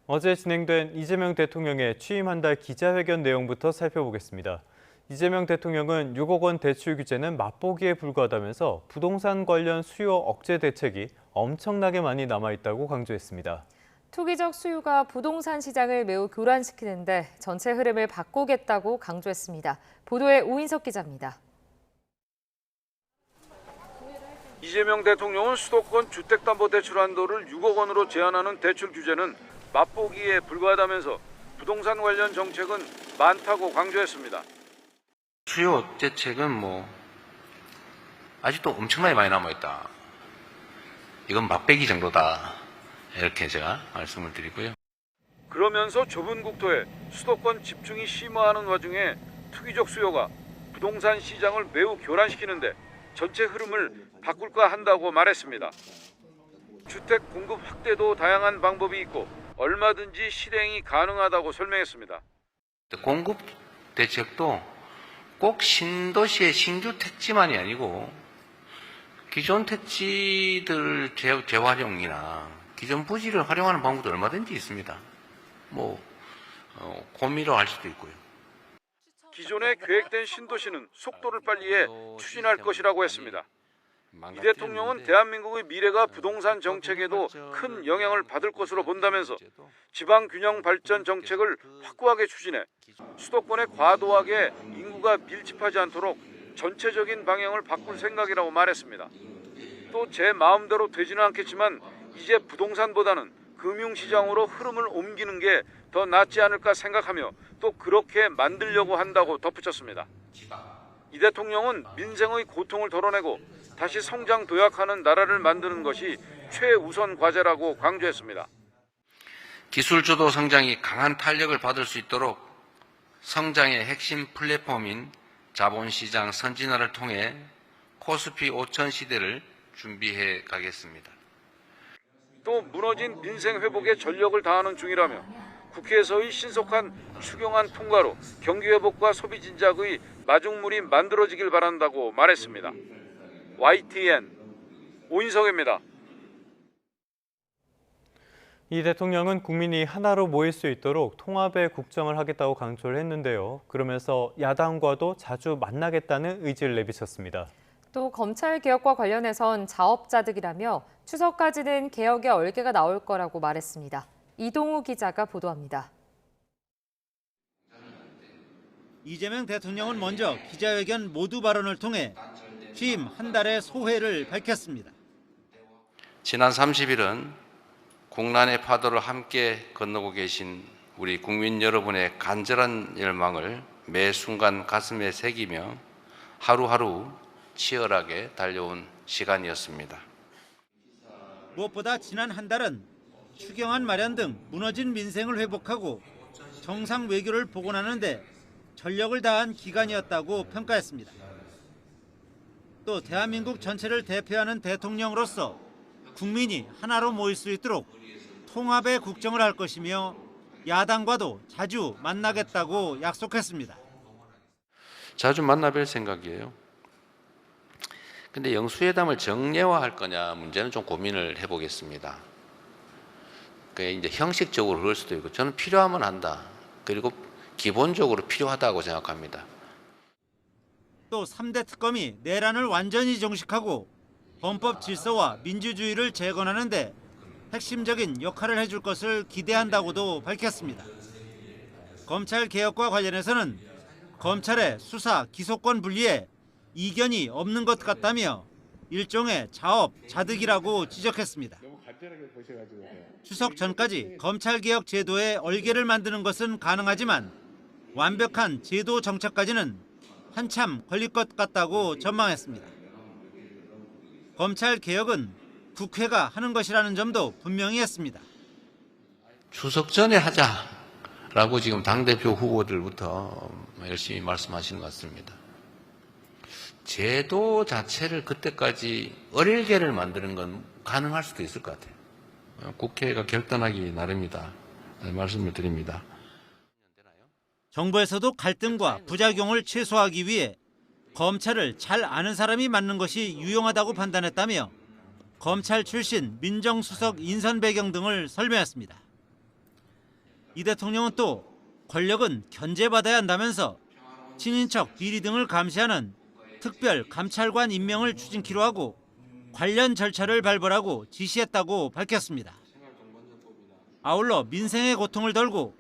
어제 진행된 이재명 대통령의 취임 한 달 기자회견 내용부터 살펴보겠습니다. 이재명 대통령은 6억 원 대출 규제는 맛보기에 불과하다면서 부동산 관련 수요 억제 대책이 엄청나게 많이 남아있다고 강조했습니다. 투기적 수요가 부동산 시장을 매우 교란시키는데 전체 흐름을 바꾸겠다고 강조했습니다. 보도에 오인석 기자입니다. 이재명 대통령은 수도권 주택담보대출 한도를 6억 원으로 제한하는 대출 규제는 맛보기에 불과하다면서 부동산 관련 정책은 많다고 강조했습니다. 수요 억제책은 아직도 엄청나게 많이 남아있다. 이건 맛배기 정도다. 이렇게 제가 말씀을 드리고요. 그러면서 좁은 국토에 수도권 집중이 심화하는 와중에 투기적 수요가 부동산 시장을 매우 교란시키는데 전체 흐름을 바꿀까 한다고 말했습니다. 주택 공급 확대도 다양한 방법이 있고 얼마든지 실행이 가능하다고 설명했습니다. 공급 대책도 꼭 신도시의 신규 택지만이 아니고 기존 택지들 재활용이나 기존 부지를 활용하는 방법도 얼마든지 있습니다. 고미로 할 수도 있고요. 기존에 계획된 신도시는 속도를 빨리해 추진할 것이라고 했습니다. 이 대통령은 대한민국의 미래가 부동산 정책에도 큰 영향을 받을 것으로 본다면서 지방균형 발전 정책을 확고하게 추진해 수도권에 과도하게 인구가 밀집하지 않도록 전체적인 방향을 바꿀 생각이라고 말했습니다. 또 제 마음대로 되지는 않겠지만 이제 부동산보다는 금융시장으로 흐름을 옮기는 게 더 낫지 않을까 생각하며 또 그렇게 만들려고 한다고 덧붙였습니다. 이 대통령은 민생의 고통을 덜어내고 다시 성장 도약하는 나라를 만드는 것이 최우선 과제라고 강조했습니다. 기술주도 성장이 강한 탄력을 받을 수 있도록 성장의 핵심 플랫폼인 자본시장 선진화를 통해 코스피 5천 시대를 준비해 가겠습니다. 또 무너진 민생 회복에 전력을 다하는 중이라며 국회에서의 신속한 추경안 통과로 경기 회복과 소비 진작의 마중물이 만들어지길 바란다고 말했습니다. YTN 오인석입니다. 이 대통령은 국민이 하나로 모일 수 있도록 통합의 국정을 하겠다고 강조를 했는데요. 그러면서 야당과도 자주 만나겠다는 의지를 내비쳤습니다. 또 검찰 개혁과 관련해선 자업자득이라며 추석까지는 개혁의 얼개가 나올 거라고 말했습니다. 이동우 기자가 보도합니다. 이재명 대통령은 먼저 기자회견 모두 발언을 통해 취임 한 달의 소회를 밝혔습니다. 지난 30일은 국난의 파도를 함께 건너고 계신 우리 국민 여러분의 간절한 열망을 매 순간 가슴에 새기며 하루하루 치열하게 달려온 시간이었습니다. 무엇보다 지난 한 달은 추경안 마련 등 무너진 민생을 회복하고 정상 외교를 복원하는 데 전력을 다한 기간이었다고 평가했습니다. 또 대한민국 전체를 대표하는 대통령으로서 국민이 하나로 모일 수 있도록 통합의 국정을 할 것이며 야당과도 자주 만나겠다고 약속했습니다. 자주 만나뵐 생각이에요. 근데 영수회담을 정례화할 거냐 문제는 좀 고민을 해보겠습니다. 그게 이제 형식적으로 그럴 수도 있고 저는 필요하면 한다. 그리고 기본적으로 필요하다고 생각합니다. 또 3대 특검이 내란을 완전히 종식하고 헌법 질서와 민주주의를 재건하는 데 핵심적인 역할을 해줄 것을 기대한다고도 밝혔습니다. 검찰 개혁과 관련해서는 검찰의 수사, 기소권 분리에 이견이 없는 것 같다며 일종의 자업자득이라고 지적했습니다. 추석 전까지 검찰개혁 제도의 얼개를 만드는 것은 가능하지만 완벽한 제도 정착까지는 한참 걸릴 것 같다고 전망했습니다. 검찰개혁은 국회가 하는 것이라는 점도 분명히 했습니다. 추석 전에 하자라고 지금 당대표 후보들부터 열심히 말씀하시는 것 같습니다. 제도 자체를 그때까지 얼개를 만드는 건 가능할 수도 있을 것 같아요. 국회가 결단하기 나름이다. 말씀을 드립니다. 정부에서도 갈등과 부작용을 최소화하기 위해 검찰을 잘 아는 사람이 맡는 것이 유용하다고 판단했다며 검찰 출신 민정수석 인선 배경 등을 설명했습니다. 이 대통령은 또 권력은 견제받아야 한다면서 친인척, 비리 등을 감시하는 특별 감찰관 임명을 추진키로 하고 관련 절차를 발부하고 지시했다고 밝혔습니다. 아울러 민생의 고통을 덜고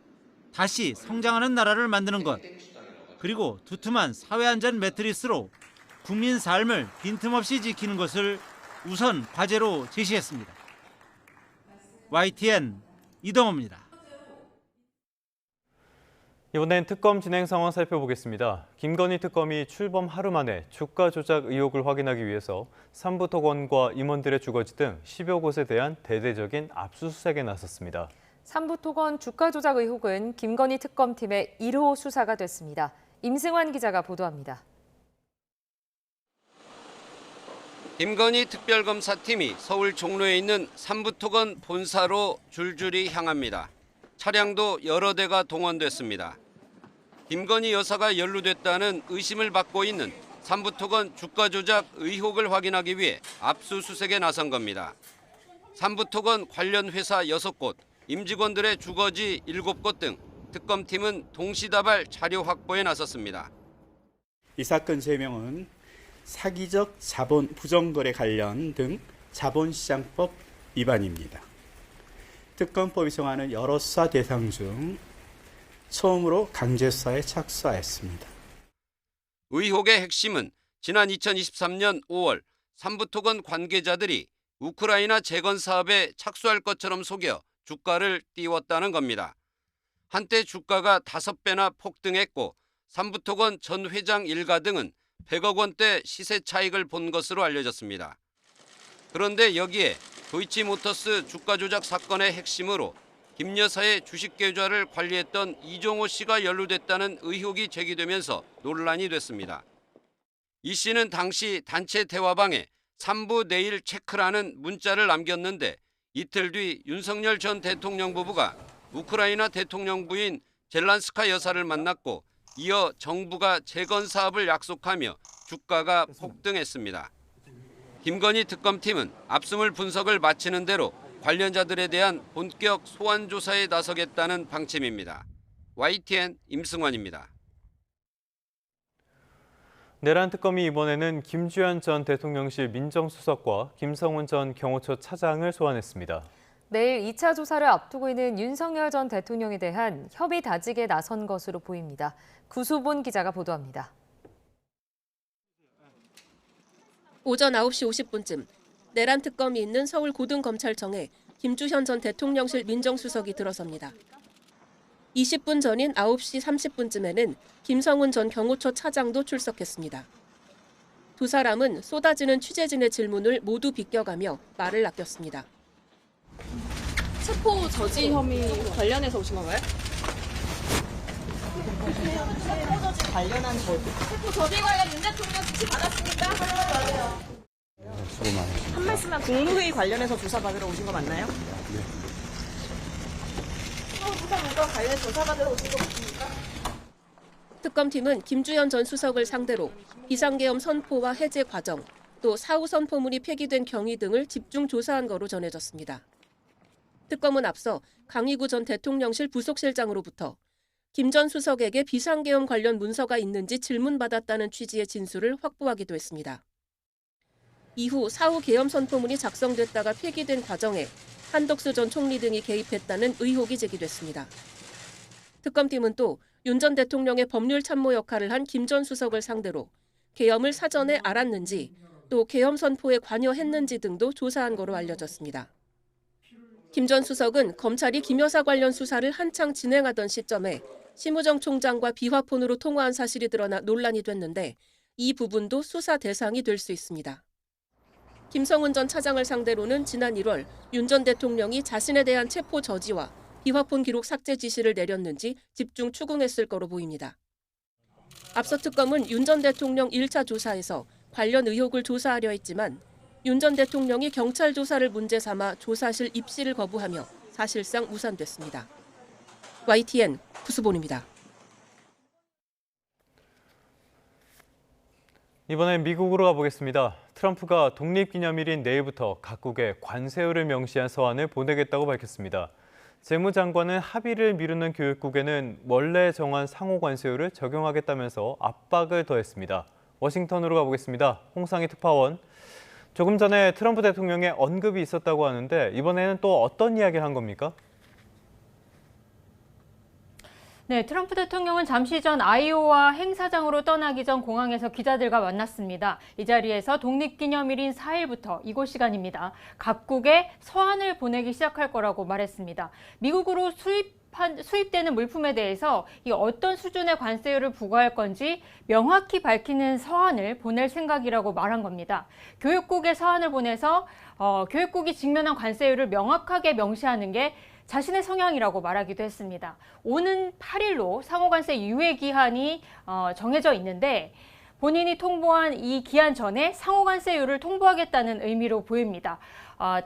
다시 성장하는 나라를 만드는 것, 그리고 두툼한 사회안전 매트리스로 국민 삶을 빈틈없이 지키는 것을 우선 과제로 제시했습니다. YTN 이동호입니다. 이번엔 특검 진행 상황 살펴보겠습니다. 김건희 특검이 출범 하루 만에 주가 조작 의혹을 확인하기 위해서 삼부토건과 임원들의 주거지 등 10여 곳에 대한 대대적인 압수수색에 나섰습니다. 삼부토건 주가 조작 의혹은 김건희 특검팀의 1호 수사가 됐습니다. 임승환 기자가 보도합니다. 김건희 특별검사팀이 서울 종로에 있는 삼부토건 본사로 줄줄이 향합니다. 차량도 여러 대가 동원됐습니다. 김건희 여사가 연루됐다는 의심을 받고 있는 삼부토건 주가 조작 의혹을 확인하기 위해 압수수색에 나선 겁니다. 삼부토건 관련 회사 6곳, 임직원들의 주거지 7곳 등 특검팀은 동시다발 자료 확보에 나섰습니다. 이 사건 제명은 사기적 자본 부정거래 관련 등 자본시장법 위반입니다. 특검법이 정하는 여러 수사 대상 중 처음으로 강제수사에 착수하였습니다. 의혹의 핵심은 지난 2023년 5월 삼부토건 관계자들이 우크라이나 재건 사업에 착수할 것처럼 속여 주가를 띄웠다는 겁니다. 한때 주가가 5배나 폭등했고 삼부토건 전 회장 일가 등은 100억 원대 시세 차익을 본 것으로 알려졌습니다. 그런데 여기에 도이치모터스 주가 조작 사건의 핵심으로 김 여사의 주식 계좌를 관리했던 이종호 씨가 연루됐다는 의혹이 제기되면서 논란이 됐습니다. 이 씨는 당시 단체 대화방에 3부 내일 체크라는 문자를 남겼는데 이틀 뒤 윤석열 전 대통령 부부가 우크라이나 대통령 부인 젤란스카 여사를 만났고 이어 정부가 재건 사업을 약속하며 주가가 폭등했습니다. 김건희 특검팀은 압수물 분석을 마치는 대로 관련자들에 대한 본격 소환 조사에 나서겠다는 방침입니다. YTN 임승환입니다. 내란 특검이 이번에는 김주현 전 대통령실 민정수석과 김성훈 전 경호처 차장을 소환했습니다. 내일 2차 조사를 앞두고 있는 윤석열 전 대통령에 대한 협의 다짐에 나선 것으로 보입니다. 구수본 기자가 보도합니다. 오전 9시 50분쯤 내란 특검이 있는 서울고등검찰청에 김주현 전 대통령실 민정수석이 들어섭니다. 20분 전인 9시 30분쯤에는 김성훈 전 경호처 차장도 출석했습니다. 두 사람은 쏟아지는 취재진의 질문을 모두 비껴가며 말을 아꼈습니다. 체포 저지 혐의 관련해서 오신 건가요? 체포 저지 관련 윤 대통령 지시 받았습니까? 한 말씀만 국무회의 관련해서 조사받으러 오신 거 맞나요? 네. 부산과 관련 조사받으러 오신 거 맞습니까? 특검팀은 김주현 전 수석을 상대로 비상계엄 선포와 해제 과정, 또 사후 선포문이 폐기된 경위 등을 집중 조사한 거로 전해졌습니다. 특검은 앞서 강희구 전 대통령실 부속실장으로부터 김 전 수석에게 비상계엄 관련 문서가 있는지 질문받았다는 취지의 진술을 확보하기도 했습니다. 이후 사후 계엄 선포문이 작성됐다가 폐기된 과정에 한덕수 전 총리 등이 개입했다는 의혹이 제기됐습니다. 특검팀은 또 윤 전 대통령의 법률 참모 역할을 한 김 전 수석을 상대로 계엄을 사전에 알았는지 또 계엄 선포에 관여했는지 등도 조사한 거로 알려졌습니다. 김 전 수석은 검찰이 김 여사 관련 수사를 한창 진행하던 시점에 심우정 총장과 비화폰으로 통화한 사실이 드러나 논란이 됐는데 이 부분도 수사 대상이 될 수 있습니다. 김성훈 전 차장을 상대로는 지난 1월 윤 전 대통령이 자신에 대한 체포 저지와 비화폰 기록 삭제 지시를 내렸는지 집중 추궁했을 거로 보입니다. 앞서 특검은 윤 전 대통령 1차 조사에서 관련 의혹을 조사하려 했지만 윤 전 대통령이 경찰 조사를 문제 삼아 조사실 입실을 거부하며 사실상 무산됐습니다. YTN 구수본입니다. 이번엔 미국으로 가보겠습니다. 트럼프가 독립기념일인 내일부터 각국에 관세율을 명시한 서한을 보내겠다고 밝혔습니다. 재무장관은 합의를 미루는 교육국에는 원래 정한 상호 관세율을 적용하겠다면서 압박을 더했습니다. 워싱턴으로 가보겠습니다. 홍상희 특파원. 조금 전에 트럼프 대통령의 언급이 있었다고 하는데 이번에는 또 어떤 이야기를 한 겁니까? 네, 트럼프 대통령은 잠시 전 아이오와 행사장으로 떠나기 전 공항에서 기자들과 만났습니다. 이 자리에서 독립기념일인 4일부터 이곳 시간입니다. 각국에 서한을 보내기 시작할 거라고 말했습니다. 미국으로 수입되는 물품에 대해서 이 어떤 수준의 관세율을 부과할 건지 명확히 밝히는 서한을 보낼 생각이라고 말한 겁니다. 교육국에 서한을 보내서 교육국이 직면한 관세율을 명확하게 명시하는 게 자신의 성향이라고 말하기도 했습니다. 오는 8일로 상호관세 유예 기한이 정해져 있는데 본인이 통보한 이 기한 전에 상호관세율을 통보하겠다는 의미로 보입니다.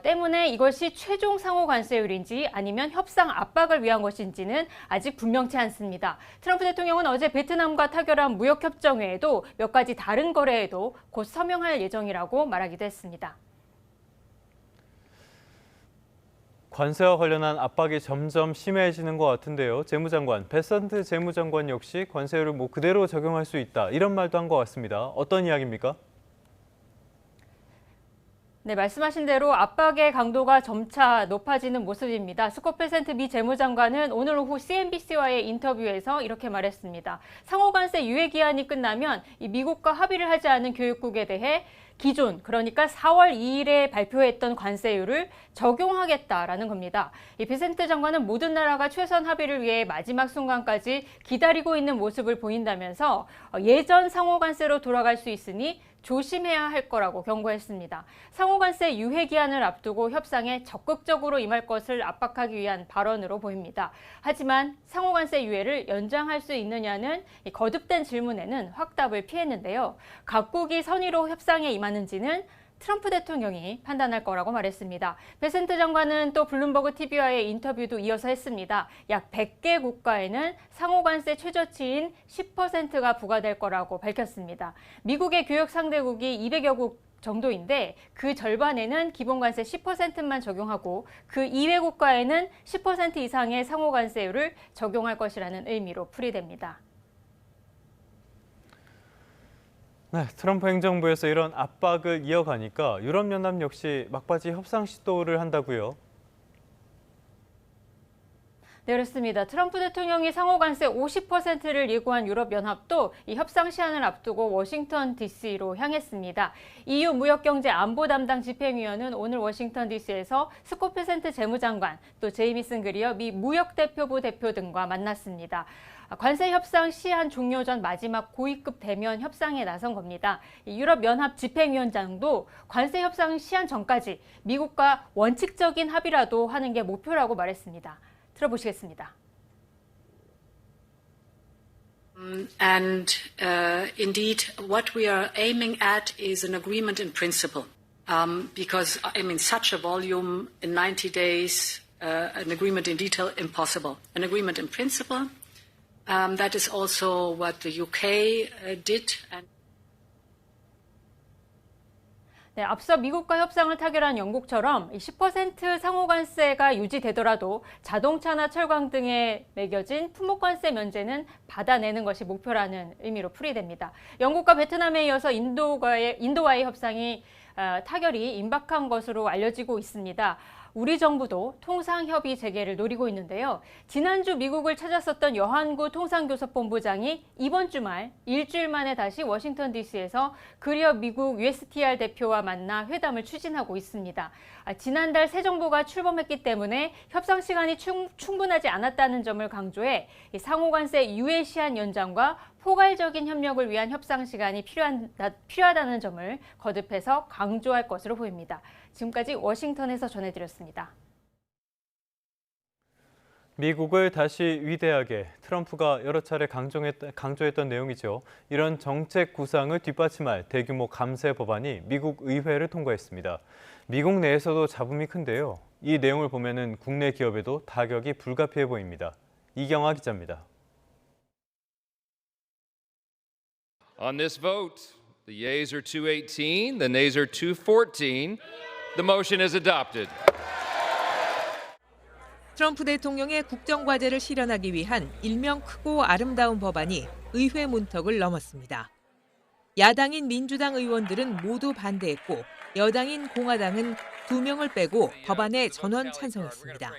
때문에 이것이 최종 상호관세율인지 아니면 협상 압박을 위한 것인지는 아직 분명치 않습니다. 트럼프 대통령은 어제 베트남과 타결한 무역협정 외에도 몇 가지 다른 거래에도 곧 서명할 예정이라고 말하기도 했습니다. 관세와 관련한 압박이 점점 심해지는 것 같은데요. 재무장관, 베선트 재무장관 역시 관세율을 그대로 적용할 수 있다. 이런 말도 한 것 같습니다. 어떤 이야기입니까? 네, 말씀하신 대로 압박의 강도가 점차 높아지는 모습입니다. 스콧 베센트 미 재무장관은 오늘 오후 CNBC와의 인터뷰에서 이렇게 말했습니다. 상호관세 유예 기한이 끝나면 이 미국과 합의를 하지 않은 교육국에 대해 기존, 그러니까 4월 2일에 발표했던 관세율을 적용하겠다라는 겁니다. 이 베센트 장관은 모든 나라가 최선 합의를 위해 마지막 순간까지 기다리고 있는 모습을 보인다면서 예전 상호관세로 돌아갈 수 있으니 조심해야 할 거라고 경고했습니다. 상호관세 유예 기한을 앞두고 협상에 적극적으로 임할 것을 압박하기 위한 발언으로 보입니다. 하지만 상호관세 유예를 연장할 수 있느냐는 거듭된 질문에는 확답을 피했는데요. 각국이 선의로 협상에 임하는지는 트럼프 대통령이 판단할 거라고 말했습니다. 베센트 장관은 또 블룸버그 TV와의 인터뷰도 이어서 했습니다. 약 100개 국가에는 상호관세 최저치인 10%가 부과될 거라고 밝혔습니다. 미국의 교역 상대국이 200여 국 정도인데 그 절반에는 기본관세 10%만 적용하고 그 이외 국가에는 10% 이상의 상호관세율을 적용할 것이라는 의미로 풀이됩니다. 네, 트럼프 행정부에서 이런 압박을 이어가니까 유럽연합 역시 막바지 협상 시도를 한다고요. 네, 그렇습니다. 트럼프 대통령이 상호관세 50%를 예고한 유럽연합도 이 협상 시한을 앞두고 워싱턴 DC로 향했습니다. EU 무역경제안보 담당 집행위원은 오늘 워싱턴 DC에서 스콧 베센트 재무장관, 또 제이미슨 그리어 미 무역대표부 대표 등과 만났습니다. 관세 협상 시한 종료 전 마지막 고위급 대면 협상에 나선 겁니다. 유럽연합 집행위원장도 관세 협상 시한 전까지 미국과 원칙적인 합의라도 하는 게 목표라고 말했습니다. 들어보시겠습니다. Indeed, what we are aiming at is an agreement in principle. Because, such a volume in 90 days, an agreement in detail, impossible. An agreement in principle. That is also what the UK did. 네, 앞서 미국과 협상을 타결한 영국처럼 10% 상호관세가 유지되더라도 자동차나 철강 등에 매겨진 품목관세 면제는 받아내는 것이 목표라는 의미로 풀이됩니다. 영국과 베트남에 이어서 인도와의 협상이 타결이 임박한 것으로 알려지고 있습니다. 우리 정부도 통상협의 재개를 노리고 있는데요. 지난주 미국을 찾았었던 여한구 통상교섭본부장이 이번 주말 일주일 만에 다시 워싱턴 DC에서 그리어 미국 USTR 대표와 만나 회담을 추진하고 있습니다. 지난달 새 정부가 출범했기 때문에 협상 시간이 충분하지 않았다는 점을 강조해 상호관세 유예 시한 연장과 포괄적인 협력을 위한 협상 시간이 필요하다는 점을 거듭해서 강조할 것으로 보입니다. 지금까지 워싱턴에서 전해드렸습니다. 미국을 다시 위대하게 트럼프가 여러 차례 강조했던 내용이죠. 이런 정책 구상을 뒷받침할 대규모 감세 법안이 미국 의회를 통과했습니다. 미국 내에서도 잡음이 큰데요. 이 내용을 보면은 국내 기업에도 타격이 불가피해 보입니다. 이경화 기자입니다. On this vote, the yeas are 218, the nays are 214. The motion is adopted. 트럼프 대통령의 국정과제를 실현하기 위한 일명 크고 아름다운 법안이 의회 문턱을 넘었습니다. 야당인 민주당 의원들은 모두 반대했고 여당인 공화당은 2명을 빼고 법안에 전원 찬성했습니다.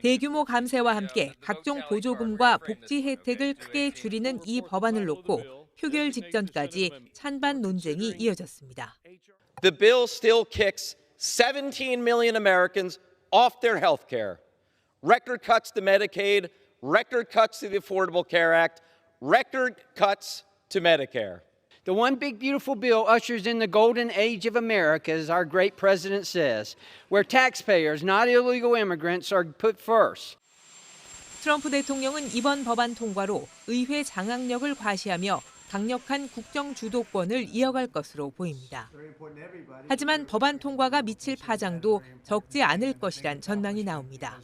대규모 감세와 함께 각종 보조금과 복지 혜택을 크게 줄이는 이 법안을 놓고 표결 직전까지 찬반 논쟁이 이어졌습니다. The bill still kicks 17 million Americans off their health care. Record cuts to Medicaid, record cuts to the Affordable Care Act, record cuts to Medicare. The one big beautiful bill ushers in the golden age of America, as our great president says, where taxpayers, not illegal immigrants, are put first. 트럼프 대통령은 이번 법안 통과로 의회 장악력을 과시하며 강력한 국정 주도권을 이어갈 것으로 보입니다. 하지만 법안 통과가 미칠 파장도 적지 않을 것이란 전망이 나옵니다.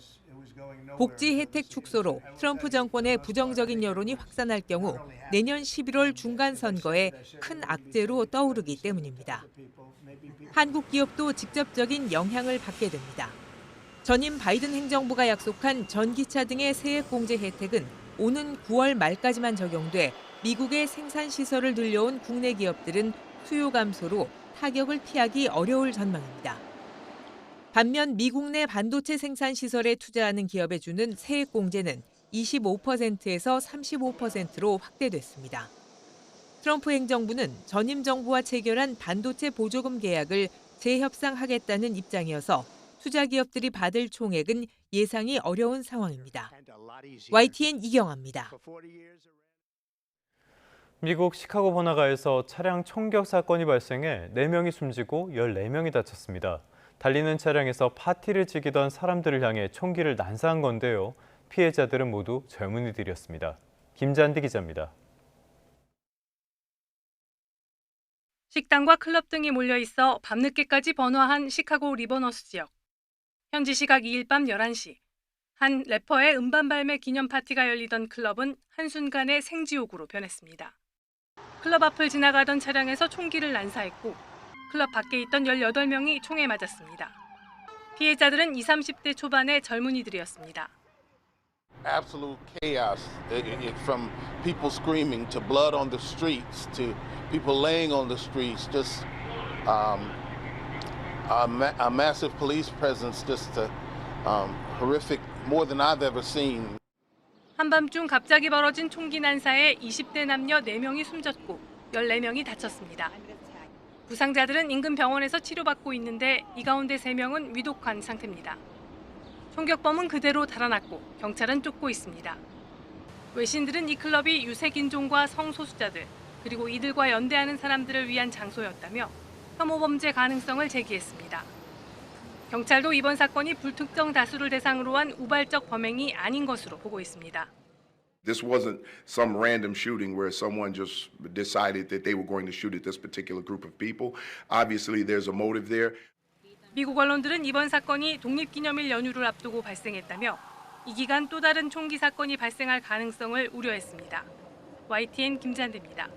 복지 혜택 축소로 트럼프 정권의 부정적인 여론이 확산할 경우 내년 11월 중간 선거에 큰 악재로 떠오르기 때문입니다. 한국 기업도 직접적인 영향을 받게 됩니다. 전임 바이든 행정부가 약속한 전기차 등의 세액 공제 혜택은 오는 9월 말까지만 적용돼 미국의 생산 시설을 늘려온 국내 기업들은 수요 감소로 타격을 피하기 어려울 전망입니다. 반면 미국 내 반도체 생산 시설에 투자하는 기업에 주는 세액 공제는 25%에서 35%로 확대됐습니다. 트럼프 행정부는 전임 정부와 체결한 반도체 보조금 계약을 재협상하겠다는 입장이어서 투자 기업들이 받을 총액은 예상이 어려운 상황입니다. YTN 이경아입니다. 미국 시카고 번화가에서 차량 총격 사건이 발생해 4명이 숨지고 14명이 다쳤습니다. 달리는 차량에서 파티를 즐기던 사람들을 향해 총기를 난사한 건데요. 피해자들은 모두 젊은이들이었습니다. 김잔디 기자입니다. 식당과 클럽 등이 몰려있어 밤늦게까지 번화한 시카고 리버너스 지역. 현지 시각 2일 밤 11시. 한 래퍼의 음반 발매 기념 파티가 열리던 클럽은 한순간에 생지옥으로 변했습니다. 클럽 앞을 지나가던 차량에서 총기를 난사했고 클럽 밖에 있던 18명이 총에 맞았습니다. 피해자들은 20, 30대 초반의 젊은이들이었습니다. Absolute chaos, from people screaming to blood on the streets to people laying on the streets, just a massive police presence, just horrific, more than I've ever seen. 한밤중 갑자기 벌어진 총기 난사에 20대 남녀 4명이 숨졌고 14명이 다쳤습니다. 부상자들은 인근 병원에서 치료받고 있는데 이 가운데 3명은 위독한 상태입니다. 총격범은 그대로 달아났고 경찰은 쫓고 있습니다. 외신들은 이 클럽이 유색인종과 성소수자들 그리고 이들과 연대하는 사람들을 위한 장소였다며 혐오 범죄 가능성을 제기했습니다. 경찰도 이번 사건이 불특정 다수를 대상으로 한 우발적 범행이 아닌 것으로 보고 있습니다. This wasn't some random shooting where someone just decided that they were going to shoot at this particular group of people. Obviously, there's a motive there. 미국 언론들은 이번 사건이 독립기념일 연휴를 앞두고 발생했다며 이 기간 또 다른 총기 사건이 발생할 가능성을 우려했습니다. YTN 김잔대입니다.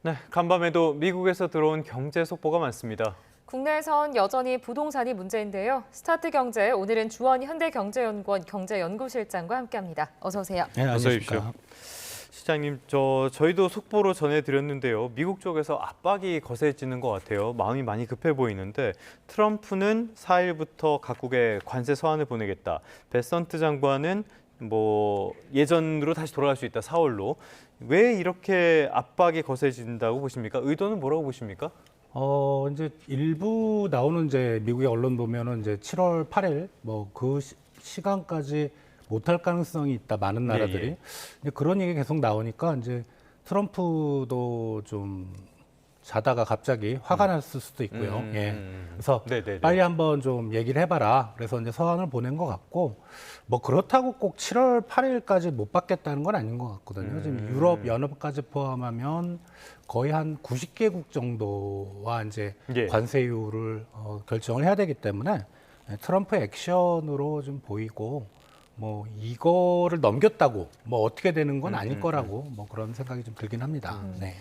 네, 간밤에도 미국에서 들어온 경제 속보가 많습니다. 국내에선 여전히 부동산이 문제인데요. 스타트경제 오늘은 주원 현대경제연구원 경제연구실장과 함께합니다. 어서 오세요. 네, 어서 오십시오. 시장님, 저희도 속보로 전해드렸는데요. 미국 쪽에서 압박이 거세지는 것 같아요. 마음이 많이 급해 보이는데 트럼프는 4일부터 각국에 관세 서한을 보내겠다. 베선트 장관은 예전으로 다시 돌아갈 수 있다. 4월로. 왜 이렇게 압박이 거세진다고 보십니까? 의도는 뭐라고 보십니까? 이제 일부 나오는 이제 미국의 언론 보면은 이제 7월 8일 그 시간까지 못할 가능성이 있다. 많은 나라들이. 예. 그런 얘기 계속 나오니까 이제 트럼프도 좀 자다가 갑자기 화가 났을 수도 있고요. 그래서 빨리 한번 좀 얘기를 해봐라. 그래서 이제 서한을 보낸 것 같고, 그렇다고 꼭 7월 8일까지 못 받겠다는 건 아닌 것 같거든요. 지금 유럽 연합까지 포함하면 거의 한 90개국 정도와 이제 관세율을 결정을 해야 되기 때문에 트럼프의 액션으로 좀 보이고, 뭐 이거를 넘겼다고 뭐 어떻게 되는 건 아닐 거라고 뭐 그런 생각이 좀 들긴 합니다. 네.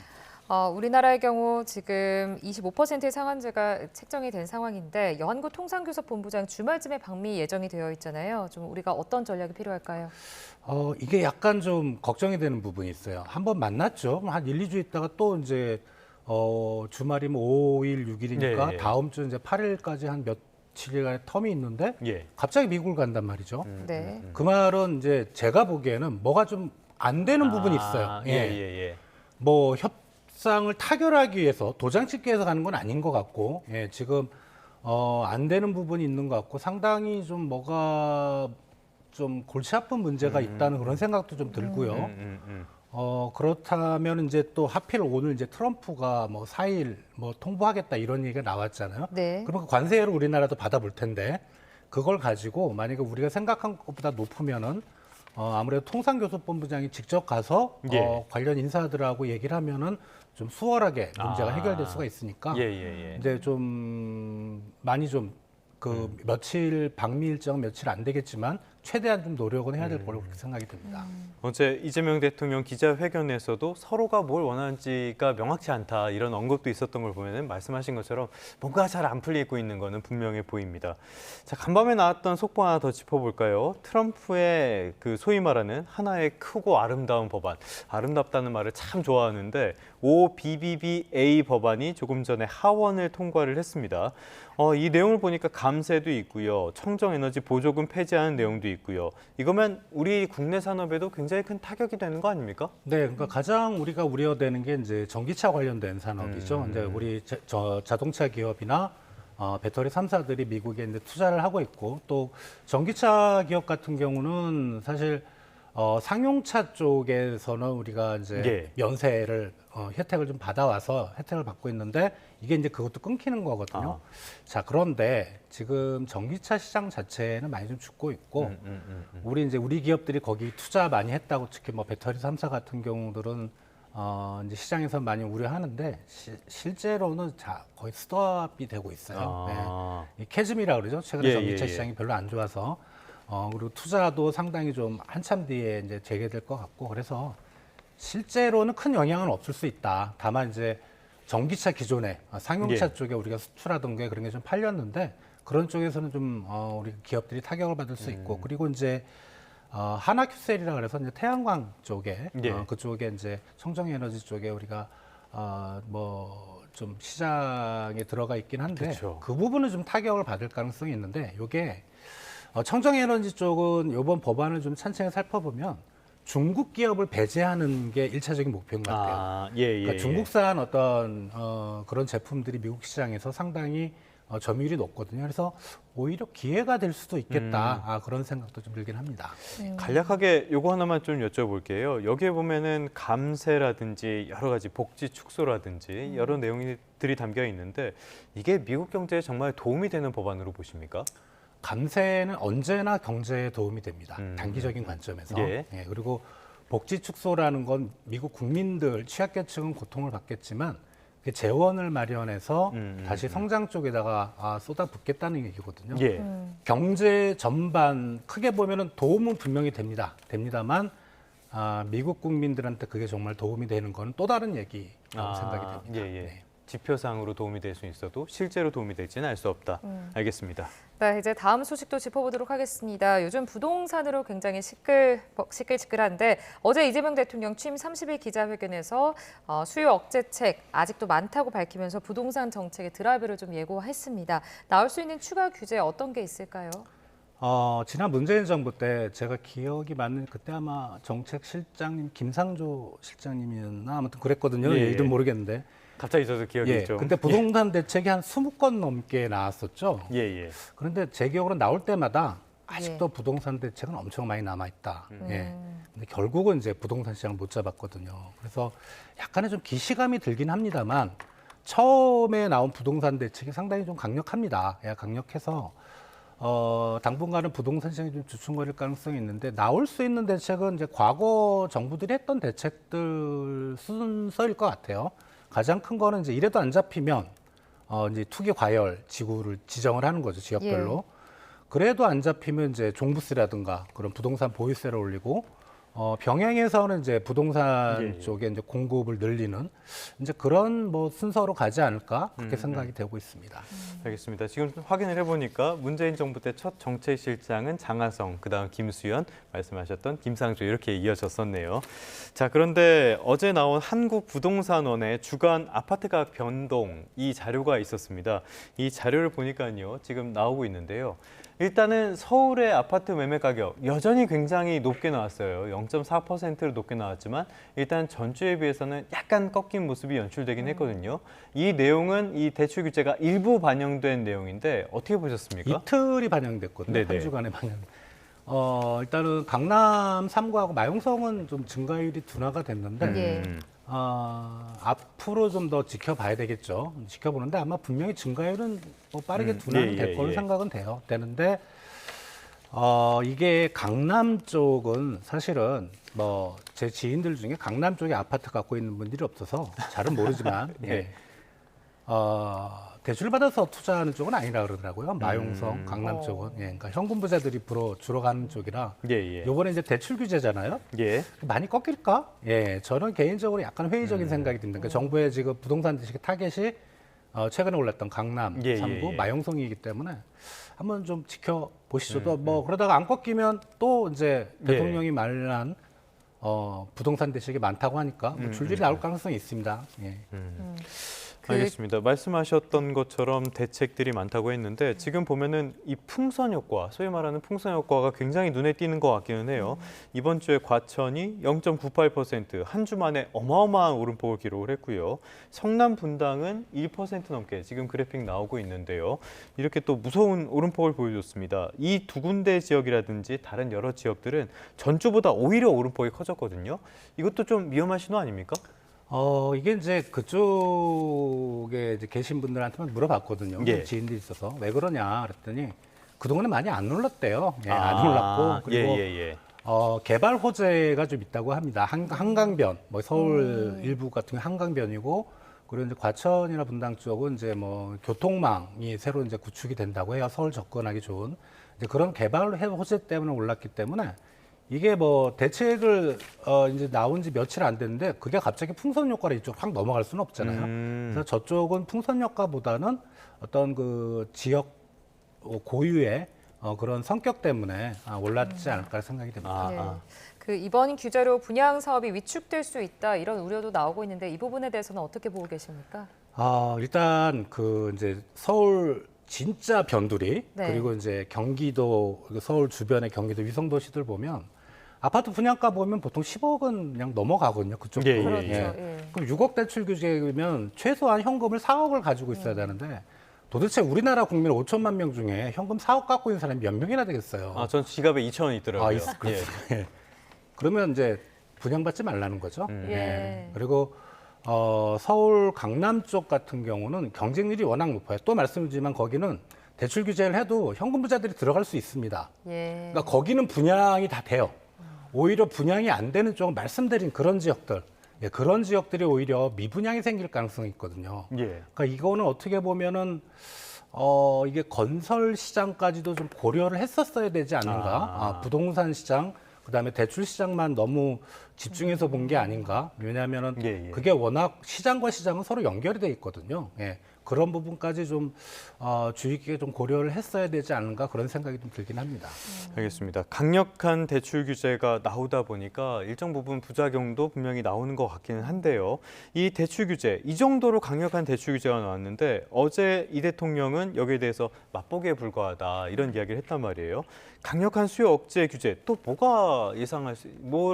우리나라의 경우 지금 25%의 상한제가 책정이 된 상황인데 여한구 통상교섭본부장 주말쯤에 방미 예정이 되어 있잖아요. 좀 우리가 어떤 전략이 필요할까요? 이게 약간 좀 걱정이 되는 부분이 있어요. 한번 만났죠. 한 1, 2주 있다가 또 이제 주말이면 5일, 6일이니까 예. 다음 주 이제 8일까지 한 며칠간의 텀이 있는데 갑자기 미국을 간단 말이죠. 네. 그 말은 이제 제가 보기에는 뭐가 좀 안 되는 부분이 있어요. 뭐 협상을 타결하기 위해서 도장 찍기 위해서 가는 건 아닌 것 같고, 지금 안 되는 부분이 있는 것 같고 상당히 좀 뭐가 좀 골치 아픈 문제가 있다는 그런 생각도 좀 들고요. 그렇다면 이제 또 하필 오늘 이제 트럼프가 뭐 4일 뭐 통보하겠다 이런 얘기가 나왔잖아요. 네. 그러면 관세를 우리나라도 받아볼 텐데 그걸 가지고 만약에 우리가 생각한 것보다 높으면은 아무래도 통상교섭본부장이 직접 가서 관련 인사들하고 얘기를 하면은 좀 수월하게 문제가 해결될 수가 있으니까 이제 좀 많이 좀 그 며칠 방미 일정은 며칠 안 되겠지만 최대한 좀 노력은 해야 될 거라고 그렇게 생각이 듭니다. 어제 이재명 대통령 기자회견에서도 서로가 뭘 원하는지가 명확치 않다 이런 언급도 있었던 걸 보면 말씀하신 것처럼 뭔가 잘 안 풀리고 있는 거는 분명해 보입니다. 자, 간밤에 나왔던 속보 하나 더 짚어볼까요? 트럼프의 그 소위 말하는 하나의 크고 아름다운 법안, 아름답다는 말을 참 좋아하는데 OBBBA 법안이 조금 전에 하원을 통과를 했습니다. 이 내용을 보니까 감세도 있고요. 청정에너지 보조금 폐지하는 내용도 있고요. 이거면 우리 국내 산업에도 굉장히 큰 타격이 되는 거 아닙니까? 네, 그러니까 가장 우리가 우려되는 게 이제 전기차 관련된 산업이죠. 이제 우리 자동차 기업이나 배터리 3사들이 미국에 이제 투자를 하고 있고 또 전기차 기업 같은 경우는 사실 상용차 쪽에서는 우리가 이제 면세를 혜택을 좀 받아와서 혜택을 받고 있는데 이게 이제 그것도 끊기는 거거든요. 자, 그런데 지금 전기차 시장 자체는 많이 좀 죽고 있고 우리 기업들이 거기 투자 많이 했다고 특히 뭐 배터리 3사 같은 경우들은 이제 시장에서 많이 우려하는데 실제로는 거의 스톱이 되고 있어요. 이 캐즘이라고 그러죠. 최근에 전기차 시장이 별로 안 좋아서 그리고 투자도 상당히 좀 한참 뒤에 이제 재개될 것 같고 그래서 실제로는 큰 영향은 없을 수 있다. 다만 이제 전기차 기존에 상용차 쪽에 우리가 수출하던 그런 게 좀 팔렸는데 그런 쪽에서는 좀 우리 기업들이 타격을 받을 수 있고 그리고 이제 한화큐셀이라 그래서 이제 태양광 쪽에 그쪽에 이제 청정에너지 쪽에 우리가 뭐 좀 시장에 들어가 있긴 한데 그 부분은 좀 타격을 받을 가능성이 있는데 이게 청정에너지 쪽은 이번 법안을 좀 천천히 살펴보면 중국 기업을 배제하는 게 1차적인 목표인 것 같아요. 그러니까 중국산 어떤 그런 제품들이 미국 시장에서 상당히 점유율이 높거든요. 그래서 오히려 기회가 될 수도 있겠다. 그런 생각도 좀 들긴 합니다. 간략하게 요거 하나만 좀 여쭤볼게요. 여기에 보면은 감세라든지 여러 가지 복지 축소라든지 여러 내용들이 담겨 있는데 이게 미국 경제에 정말 도움이 되는 법안으로 보십니까? 감세는 언제나 경제에 도움이 됩니다. 단기적인 관점에서. 그리고 복지 축소라는 건 미국 국민들, 취약계층은 고통을 받겠지만 재원을 마련해서 다시 성장 쪽에다가 쏟아붓겠다는 얘기거든요. 경제 전반 크게 보면은 도움은 분명히 됩니다만 미국 국민들한테 그게 정말 도움이 되는 건 또 다른 얘기라고 생각이 됩니다. 지표상으로 도움이 될 수 있어도 실제로 도움이 될지는 알 수 없다. 알겠습니다. 네, 이제 다음 소식도 짚어보도록 하겠습니다. 요즘 부동산으로 굉장히 시끌시끌한데 어제 이재명 대통령 취임 30일 기자회견에서 수요 억제책 아직도 많다고 밝히면서 부동산 정책의 드라이브를 좀 예고했습니다. 나올 수 있는 추가 규제 어떤 게 있을까요? 지난 문재인 정부 때 제가 기억이 맞는 그때 아마 정책실장님 김상조 실장님이었나 아무튼 그랬거든요. 이름 모르겠는데. 갑자기 저도 기억이 있죠. 근데 부동산 대책이 한 20건 넘게 나왔었죠. 그런데 제 기억으로 나올 때마다 아직도 부동산 대책은 엄청 많이 남아있다. 근데 결국은 이제 부동산 시장을 못 잡았거든요. 그래서 약간의 좀 기시감이 들긴 합니다만 처음에 나온 부동산 대책이 상당히 좀 강력합니다. 강력해서 당분간은 부동산 시장이 좀 주춤거릴 가능성이 있는데 나올 수 있는 대책은 이제 과거 정부들이 했던 대책들 순서일 것 같아요. 가장 큰 거는 이제 이래도 안 잡히면 이제 투기 과열 지구를 지정을 하는 거죠, 지역별로. 그래도 안 잡히면 이제 종부세라든가 그런 부동산 보유세를 올리고 병행해서는 이제 부동산 쪽에 이제 공급을 늘리는 이제 그런 뭐 순서로 가지 않을까 그렇게 생각이 되고 있습니다. 알겠습니다. 지금 확인을 해보니까 문재인 정부 때 첫 정책실장은 장하성, 그다음 김수현, 말씀하셨던 김상조 이렇게 이어졌었네요. 자, 그런데 어제 나온 한국부동산원의 주간 아파트 가격 변동 이 자료가 있었습니다. 이 자료를 보니까요, 지금 나오고 있는데요. 일단은 서울의 아파트 매매 가격 여전히 굉장히 높게 나왔어요. 0.4%로 높게 나왔지만 일단 전주에 비해서는 약간 꺾인 모습이 연출되긴 했거든요. 이 내용은 이 대출 규제가 일부 반영된 내용인데 어떻게 보셨습니까? 이틀이 반영됐거든요. 네네. 한 주간에 반영. 일단은 강남 3구하고 마용성은 좀 증가율이 둔화가 됐는데 앞으로 좀 더 지켜봐야 되겠죠. 지켜보는데 아마 분명히 증가율은 뭐 빠르게 둔화는 될 거로 생각은 되는데 이게 강남 쪽은 사실은 뭐 제 지인들 중에 강남 쪽에 아파트 갖고 있는 분들이 없어서 잘은 모르지만 대출 받아서 투자하는 쪽은 아니라 그러더라고요. 마용성, 강남 쪽은. 그러니까 현금 부자들이 주로 가는 쪽이라. 요번에 이제 대출 규제잖아요. 많이 꺾일까? 저는 개인적으로 약간 회의적인 생각이 듭니다. 그러니까 정부의 지금 부동산 대책 타겟이 최근에 올랐던 강남 3구 마용성이기 때문에 한번 좀 지켜보시죠. 또 뭐 그러다가 안 꺾이면 또 이제 대통령이 말한 부동산 대책이 많다고 하니까 뭐 줄줄이 나올 가능성이 있습니다. 알겠습니다. 말씀하셨던 것처럼 대책들이 많다고 했는데 지금 보면은 이 풍선 효과, 소위 말하는 풍선 효과가 굉장히 눈에 띄는 것 같기는 해요. 이번 주에 과천이 0.98% 한 주 만에 어마어마한 오름폭을 기록을 했고요. 성남 분당은 1% 넘게 지금 그래픽 나오고 있는데요. 이렇게 또 무서운 오름폭을 보여줬습니다. 이 두 군데 지역이라든지 다른 여러 지역들은 전주보다 오히려 오름폭이 커졌거든요. 이것도 좀 위험한 신호 아닙니까? 이게 이제 그쪽에 이제 계신 분들한테만 물어봤거든요. 지인들이 있어서 왜 그러냐 그랬더니 그동안에 많이 안 올랐대요. 안 올랐고 그리고 개발 호재가 좀 있다고 합니다. 한강변, 뭐 서울 일부 같은 게 한강변이고 그리고 이제 과천이나 분당 쪽은 이제 뭐 교통망이 새로 이제 구축이 된다고 해요. 서울 접근하기 좋은 이제 그런 개발 호재 때문에 올랐기 때문에. 이게 뭐 대책을 이제 나온 지 며칠 안 됐는데 그게 갑자기 풍선 효과로 이쪽 확 넘어갈 수는 없잖아요. 그래서 저쪽은 풍선 효과보다는 어떤 그 지역 고유의 그런 성격 때문에 올랐지 않을까 생각이 됩니다. 그 이번 규제로 분양 사업이 위축될 수 있다 이런 우려도 나오고 있는데 이 부분에 대해서는 어떻게 보고 계십니까? 일단 그 이제 서울 진짜 변두리 그리고 이제 경기도 서울 주변의 경기도 위성도시들 보면 아파트 분양가 보면 보통 10억은 그냥 넘어가거든요. 그쪽도. 그럼 6억 대출 규제면 최소한 현금을 4억을 가지고 있어야 되는데 도대체 우리나라 국민 5천만 명 중에 현금 4억 갖고 있는 사람이 몇 명이나 되겠어요? 전 지갑에 2,000원 있더라고요. 그러면 이제 분양받지 말라는 거죠. 그리고 서울 강남 쪽 같은 경우는 경쟁률이 워낙 높아요. 또 말씀드리지만 거기는 대출 규제를 해도 현금 부자들이 들어갈 수 있습니다. 그러니까 거기는 분양이 다 돼요. 오히려 분양이 안 되는 쪽은 말씀드린 그런 지역들, 그런 지역들이 오히려 미분양이 생길 가능성이 있거든요. 그러니까 이거는 어떻게 보면은 이게 건설 시장까지도 좀 고려를 했었어야 되지 않는가. 부동산 시장, 그다음에 대출 시장만 너무 집중해서 본 게 아닌가. 왜냐하면은 그게 워낙 시장과 시장은 서로 연결이 돼 있거든요. 그런 부분까지 좀 주의 깊게 좀 고려를 했어야 되지 않는가 그런 생각이 좀 들긴 합니다. 알겠습니다. 강력한 대출 규제가 나오다 보니까 일정 부분 부작용도 분명히 나오는 것 같기는 한데요. 이 대출 규제, 이 정도로 강력한 대출 규제가 나왔는데 어제 이 대통령은 여기에 대해서 맛보기에 불과하다 이런 이야기를 했단 말이에요. 강력한 수요 억제 규제 또 뭐가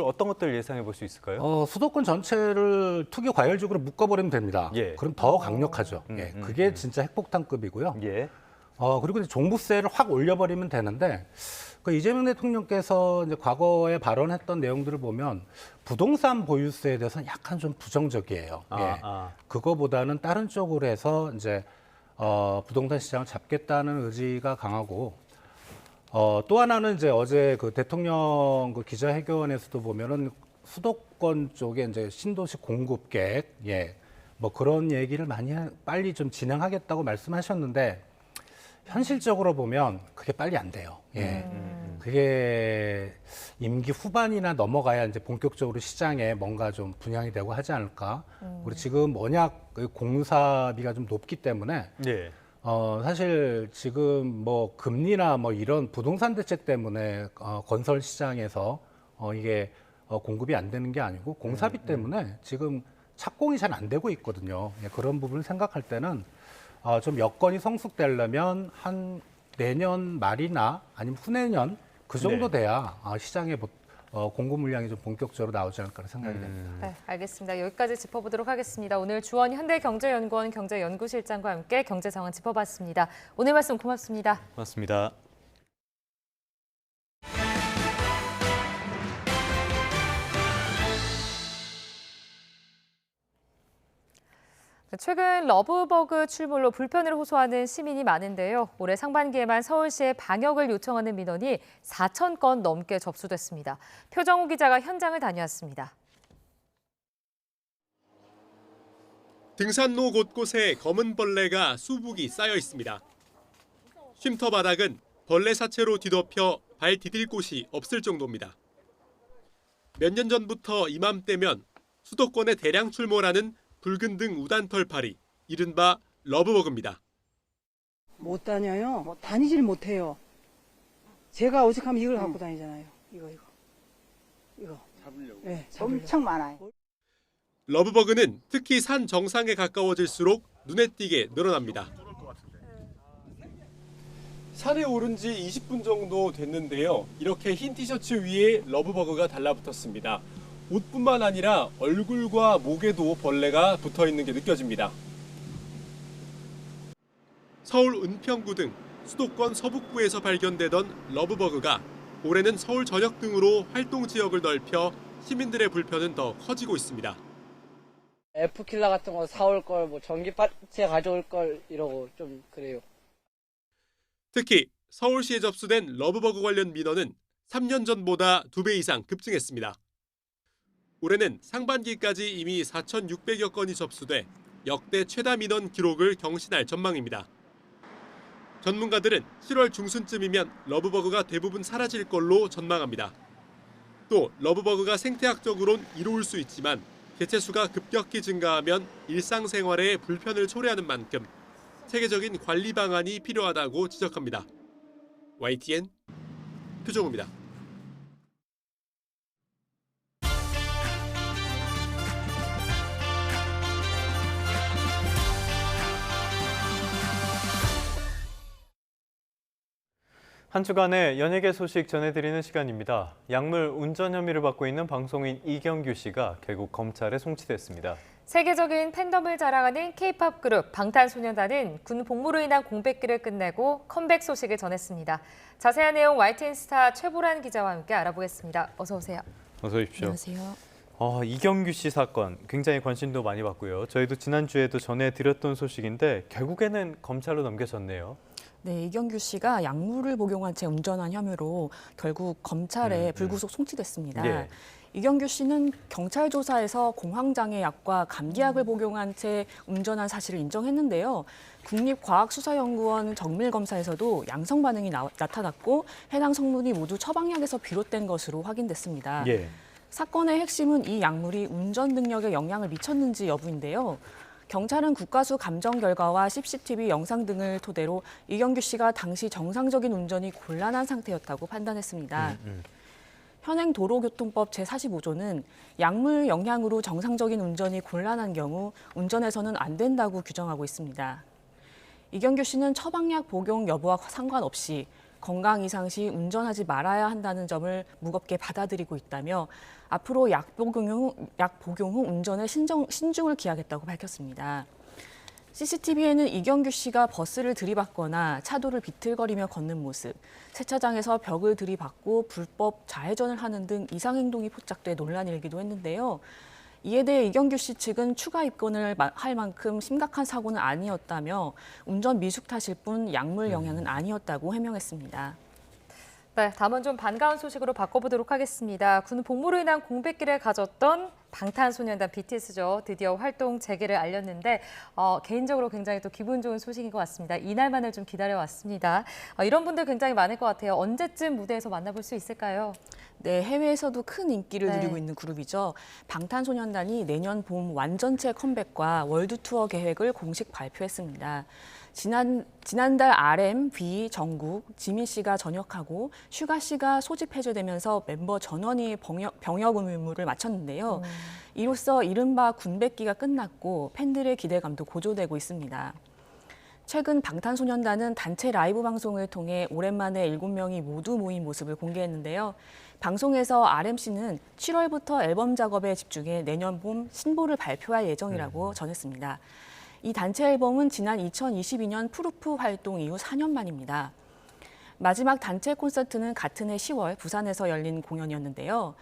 어떤 것들을 예상해 볼 수 있을까요? 수도권 전체를 투기 과열적으로 묶어버리면 됩니다. 그럼 더 강력하죠. 그게 진짜 핵폭탄급이고요. 그리고 이제 종부세를 확 올려버리면 되는데 그 이재명 대통령께서 이제 과거에 발언했던 내용들을 보면 부동산 보유세에 대해서는 약간 좀 부정적이에요. 그거보다는 다른 쪽으로 해서 이제 부동산 시장을 잡겠다는 의지가 강하고. 또 하나는 이제 어제 그 대통령 그 기자회견에서도 보면은 수도권 쪽에 이제 신도시 공급 계획, 뭐 그런 얘기를 빨리 좀 진행하겠다고 말씀하셨는데 현실적으로 보면 그게 빨리 안 돼요. 예. 그게 임기 후반이나 넘어가야 이제 본격적으로 시장에 뭔가 좀 분양이 되고 하지 않을까. 그리고 지금 워낙 그 공사비가 좀 높기 때문에 네. 사실 지금 뭐 금리나 뭐 이런 부동산 대책 때문에 건설 시장에서 이게 공급이 안 되는 게 아니고 공사비 때문에 지금 착공이 잘 안 되고 있거든요. 예, 그런 부분을 생각할 때는 좀 여건이 성숙되려면 한 내년 말이나 아니면 후내년 그 정도 네. 돼야 시장에 공급 물량이 좀 본격적으로 나오지 않을까 생각이 됩니다. 네, 알겠습니다. 여기까지 짚어보도록 하겠습니다. 오늘 주원희 현대경제연구원 경제연구실장과 함께 경제 상황 짚어봤습니다. 오늘 말씀 고맙습니다. 고맙습니다. 최근 러브버그 출몰로 불편을 호소하는 시민이 많은데요. 올해 상반기에만 서울시에 방역을 요청하는 민원이 4,000건 넘게 접수됐습니다. 표정우 기자가 현장을 다녀왔습니다. 등산로 곳곳에 검은 벌레가 수북이 쌓여 있습니다. 쉼터 바닥은 벌레 사체로 뒤덮여 발 디딜 곳이 없을 정도입니다. 몇 년 전부터 이맘때면 수도권에 대량 출몰하는 붉은 등 우단털파리, 이른바 러브버그입니다. 못 다녀요. 다니질 못해요. 제가 오직하면 이걸 갖고 다니잖아요. 이거. 잡으려고? 네, 엄청 많아요. 러브버그는 특히 산 정상에 가까워질수록 눈에 띄게 늘어납니다. 산에 오른 지 20분 정도 됐는데요. 이렇게 흰 티셔츠 위에 러브버그가 달라붙었습니다. 옷뿐만 아니라 얼굴과 목에도 벌레가 붙어 있는 게 느껴집니다. 서울 은평구 등 수도권 서북부에서 발견되던 러브버그가 올해는 서울 전역 등으로 활동 지역을 넓혀 시민들의 불편은 더 커지고 있습니다. F킬러 같은 거 사올 걸, 뭐 전기파츠 가져올 걸 이러고 좀 그래요. 특히 서울시에 접수된 러브버그 관련 민원은 3년 전보다 2배 이상 급증했습니다. 올해는 상반기까지 이미 4,600여 건이 접수돼 역대 최다 민원 기록을 경신할 전망입니다. 전문가들은 7월 중순쯤이면 러브버그가 대부분 사라질 걸로 전망합니다. 또 러브버그가 생태학적으론 이로울 수 있지만 개체수가 급격히 증가하면 일상생활에 불편을 초래하는 만큼 체계적인 관리 방안이 필요하다고 지적합니다. YTN 표정우입니다. 한 주간의 연예계 소식 전해드리는 시간입니다. 약물 운전 혐의를 받고 있는 방송인 이경규 씨가 결국 검찰에 송치됐습니다. 세계적인 팬덤을 자랑하는 K-팝 그룹 방탄소년단은 군 복무로 인한 공백기를 끝내고 컴백 소식을 전했습니다. 자세한 내용 YTN 스타 최보란 기자와 함께 알아보겠습니다. 어서 오세요. 어서 오십시오. 안녕하세요. 이경규 씨 사건 굉장히 관심도 많이 받고요. 저희도 지난주에도 전해드렸던 소식인데 결국에는 검찰로 넘겨졌네요. 네, 이경규 씨가 약물을 복용한 채 운전한 혐의로 결국 검찰에 불구속 송치됐습니다. 네. 이경규 씨는 경찰 조사에서 공황장애 약과 감기약을 복용한 채 운전한 사실을 인정했는데요. 국립과학수사연구원 정밀검사에서도 양성 반응이 나타났고 해당 성분이 모두 처방약에서 비롯된 것으로 확인됐습니다. 예. 사건의 핵심은 이 약물이 운전 능력에 영향을 미쳤는지 여부인데요. 경찰은 국가수 감정 결과와 CCTV 영상 등을 토대로 이경규 씨가 당시 정상적인 운전이 곤란한 상태였다고 판단했습니다. 현행 도로교통법 제45조는 약물 영향으로 정상적인 운전이 곤란한 경우 운전해서는 안 된다고 규정하고 있습니다. 이경규 씨는 처방약 복용 여부와 상관없이 건강 이상 시 운전하지 말아야 한다는 점을 무겁게 받아들이고 있다며 앞으로 약 복용 후 운전에 신중을 기하겠다고 밝혔습니다. CCTV에는 이경규 씨가 버스를 들이받거나 차도를 비틀거리며 걷는 모습, 세차장에서 벽을 들이받고 불법 좌회전을 하는 등 이상 행동이 포착돼 논란이 일기도 했는데요. 이에 대해 이경규 씨 측은 추가 입건을 할 만큼 심각한 사고는 아니었다며 운전 미숙 탓일 뿐 약물 영향은 아니었다고 해명했습니다. 네, 다음은 좀 반가운 소식으로 바꿔보도록 하겠습니다. 군 복무로 인한 공백기를 가졌던 방탄소년단 BTS죠. 드디어 활동 재개를 알렸는데 개인적으로 굉장히 또 기분 좋은 소식인 것 같습니다. 이날만을 좀 기다려왔습니다. 이런 분들 굉장히 많을 것 같아요. 언제쯤 무대에서 만나볼 수 있을까요? 네, 해외에서도 큰 인기를 네. 누리고 있는 그룹이죠. 방탄소년단이 내년 봄 완전체 컴백과 월드 투어 계획을 공식 발표했습니다. 지난달 RM, B, 정국, 지민 씨가 전역하고 슈가 씨가 소집 해제되면서 멤버 전원이 병역 의무를 마쳤는데요. 이로써 이른바 군백기가 끝났고 팬들의 기대감도 고조되고 있습니다. 최근 방탄소년단은 단체 라이브 방송을 통해 오랜만에 7명이 모두 모인 모습을 공개했는데요. 방송에서 RM씨는 7월부터 앨범 작업에 집중해 내년 봄 신보를 발표할 예정이라고 전했습니다. 이 단체 앨범은 지난 2022년 프루프 활동 이후 4년 만입니다. 마지막 단체 콘서트는 같은 해 10월 부산에서 열린 공연이었는데요.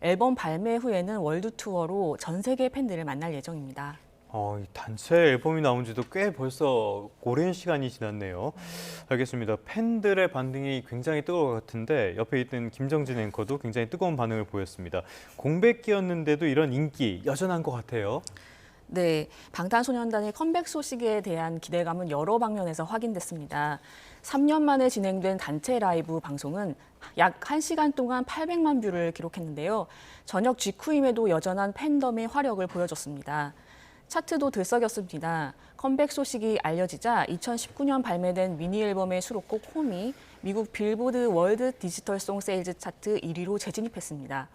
앨범 발매 후에는 월드 투어로 전 세계 팬들을 만날 예정입니다. 이 단체 앨범이 나온 지도 꽤 벌써 오랜 시간이 지났네요. 알겠습니다. 팬들의 반응이 굉장히 뜨거울 것 같은데 옆에 있던 김정진 앵커도 굉장히 뜨거운 반응을 보였습니다. 공백기였는데도 이런 인기 여전한 것 같아요. 네, 방탄소년단의 컴백 소식에 대한 기대감은 여러 방면에서 확인됐습니다. 3년 만에 진행된 단체 라이브 방송은 약 1시간 동안 800만 뷰를 기록했는데요. 저녁 직후임에도 여전한 팬덤의 화력을 보여줬습니다. 차트도 들썩였습니다. 컴백 소식이 알려지자 2019년 발매된 미니 앨범의 수록곡 홈이 미국 빌보드 월드 디지털 송 세일즈 차트 1위로 재진입했습니다.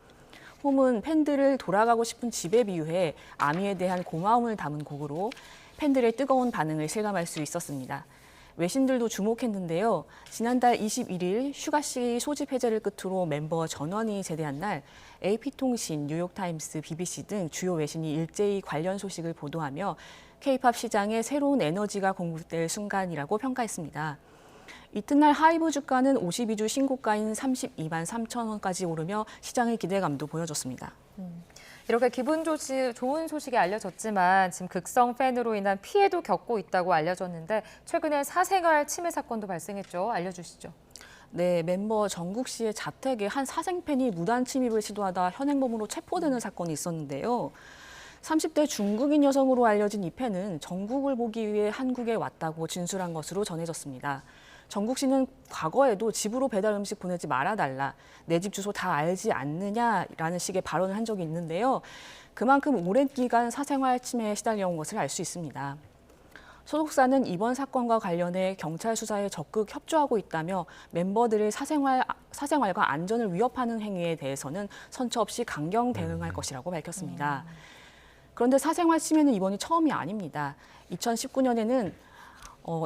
홈은 팬들을 돌아가고 싶은 집에 비유해 아미에 대한 고마움을 담은 곡으로 팬들의 뜨거운 반응을 실감할 수 있었습니다. 외신들도 주목했는데요. 지난달 21일 슈가 씨 소집 해제를 끝으로 멤버 전원이 제대한 날 AP통신, 뉴욕타임스, BBC 등 주요 외신이 일제히 관련 소식을 보도하며 K-팝 시장에 새로운 에너지가 공급될 순간이라고 평가했습니다. 이튿날 하이브 주가는 52주 신고가인 32만 3천 원까지 오르며 시장의 기대감도 보여줬습니다. 이렇게 기분 좋은 소식이 알려졌지만 지금 극성 팬으로 인한 피해도 겪고 있다고 알려졌는데 최근에 사생활 침해 사건도 발생했죠. 알려주시죠. 네, 멤버 정국 씨의 자택에 한 사생팬이 무단 침입을 시도하다 현행범으로 체포되는 사건이 있었는데요. 30대 중국인 여성으로 알려진 이 팬은 정국을 보기 위해 한국에 왔다고 진술한 것으로 전해졌습니다. 정국 씨는 과거에도 집으로 배달 음식 보내지 말아달라, 내 집 주소 다 알지 않느냐라는 식의 발언을 한 적이 있는데요. 그만큼 오랜 기간 사생활 침해에 시달려온 것을 알 수 있습니다. 소속사는 이번 사건과 관련해 경찰 수사에 적극 협조하고 있다며 멤버들의 사생활과 안전을 위협하는 행위에 대해서는 선처 없이 강경 대응할 것이라고 밝혔습니다. 그런데 사생활 침해는 이번이 처음이 아닙니다. 2019년에는